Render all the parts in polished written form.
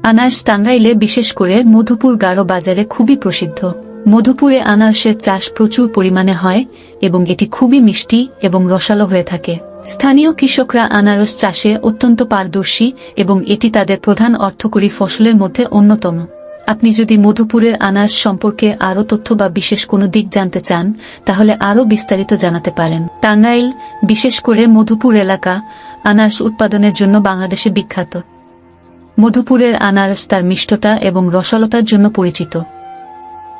আনারস টাঙ্গাইলে বিশেষ করে মধুপুর গারো বাজারে খুবই প্রসিদ্ধ। মধুপুরে আনারসের চাষ প্রচুর পরিমাণে হয় এবং এটি খুবই মিষ্টি এবং রসালো হয়ে থাকে। স্থানীয় কৃষকরা আনারস চাষে অত্যন্ত পারদর্শী এবং এটি তাদের প্রধান অর্থকরী ফসলের মধ্যে অন্যতম। আপনি যদি মধুপুরের আনারস সম্পর্কে আরও তথ্য বা বিশেষ কোনো দিক জানতে চান তাহলে আরও বিস্তারিত জানাতে পারেন। টাঙ্গাইল, বিশেষ করে মধুপুর এলাকা, আনারস উৎপাদনের জন্য বাংলাদেশে বিখ্যাত। মধুপুরের আনারস তার মিষ্টতা এবং রসালতার জন্য পরিচিত।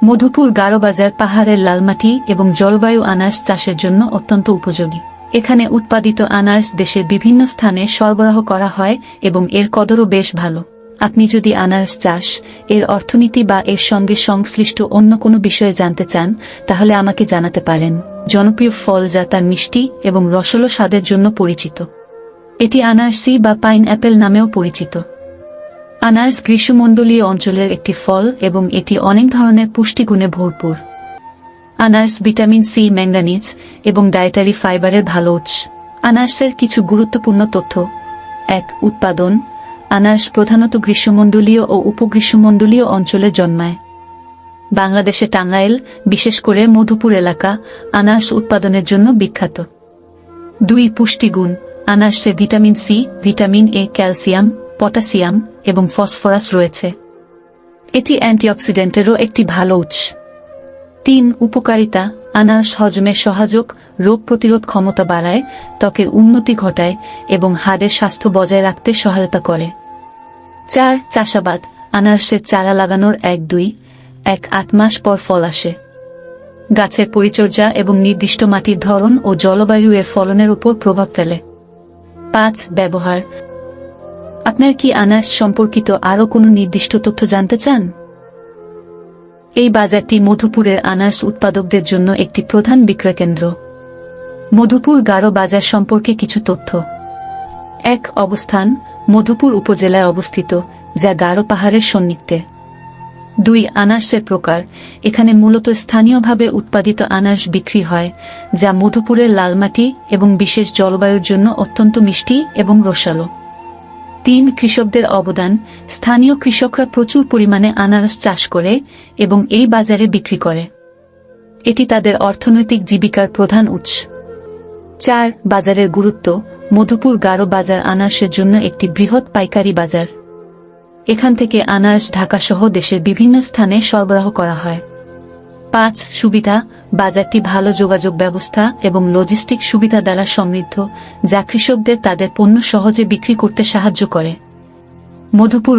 মধুপুর গারো বাজার পাহাড়ের লালমাটি এবং জলবায়ু আনারস চাষের জন্য অত্যন্ত উপযোগী। এখানে উৎপাদিত আনারস দেশের বিভিন্ন স্থানে সরবরাহ করা হয় এবং এর কদরও বেশ ভালো। আপনি যদি আনারস চাষ, এর অর্থনীতি বা এর সঙ্গে সংশ্লিষ্ট অন্য কোনো বিষয়ে জানতে চান তাহলে আমাকে জানাতে পারেন। জনপ্রিয় ফল যা তার মিষ্টি এবং রসালো স্বাদের জন্য পরিচিত। এটি আনারসি বা পাইন অ্যাপেল নামেও পরিচিত। আনারস গ্রীষ্মমণ্ডলীয় অঞ্চলের একটি ফল এবং এটি অনেক ধরনের পুষ্টিগুণে ভরপুর। আনারস ভিটামিন সি, ম্যাঙ্গানিজ এবং ডায়েটারি ফাইবারের ভালো উৎস। আনারসের কিছু গুরুত্বপূর্ণ তথ্য। ১. উৎপাদন। আনারস প্রধানত গ্রীষ্মমণ্ডলীয় ও উপগ্রীষ্মমণ্ডলীয় অঞ্চলে জন্মায়। বাংলাদেশে টাঙ্গাইল, বিশেষ করে মধুপুর এলাকা, আনারস উৎপাদনের জন্য বিখ্যাত। ২. পুষ্টিগুণ। আনারসে vitamin C, vitamin A, calcium, potassium এবং ফসফরাস রয়েছে। এটি অ্যান্টিঅক্সিডেন্টেরও একটি ভালো উৎস। ৩. উপকারিতা। আনারস হজমে সহায়ক, রোগ প্রতিরোধ ক্ষমতা বাড়ায়, ত্বকের উন্নতি ঘটায় এবং হাড়ের স্বাস্থ্য বজায় রাখতে সহায়তা করে। ৪. চাষাবাদ। আনারসের চারা লাগানোর ১-৮ মাস পর ফল আসে। গাছের পরিচর্যা এবং নির্দিষ্ট মাটির ধরন ও জলবায়ু এর ফলনের উপর প্রভাব ফেলে। ৫. ব্যবহার। আপনার কি আনারস সম্পর্কিত আরও কোনো নির্দিষ্ট তথ্য জানতে চান? এই বাজারটি মধুপুরের আনারস উৎপাদকদের জন্য একটি প্রধান বিক্রয় কেন্দ্র। মধুপুর গারো বাজার সম্পর্কে কিছু তথ্য। ১. অবস্থান। মধুপুর উপজেলায় অবস্থিত, যা গারো পাহাড়ের সন্নিকটে। ২. আনারসের প্রকার। এখানে মূলত স্থানীয়ভাবে উৎপাদিত আনারস বিক্রি হয়, যা মধুপুরের লালমাটি এবং বিশেষ জলবায়ুর জন্য অত্যন্ত মিষ্টি এবং রসালো। ৩. কৃষকদের অবদান। স্থানীয় কৃষকরা প্রচুর পরিমাণে আনারস চাষ করে এবং এই বাজারে বিক্রি করে। এটি তাদের অর্থনৈতিক জীবিকার প্রধান উৎস। ৪. বাজারের গুরুত্ব। মধুপুর গারো বাজার আনারসের জন্য একটি বৃহৎ পাইকারি বাজার। এখান থেকে আনারস ঢাকাসহ দেশের বিভিন্ন স্থানে সরবরাহ করা হয়। ৫. সুবিধা। বাজারটি ভালো যোগাযোগ ব্যবস্থা এবং লজিস্টিক সুবিধা দ্বারা সমৃদ্ধ, যা কৃষকদের তাদের পণ্য সহজে বিক্রি করতে সাহায্য করে। মধুপুর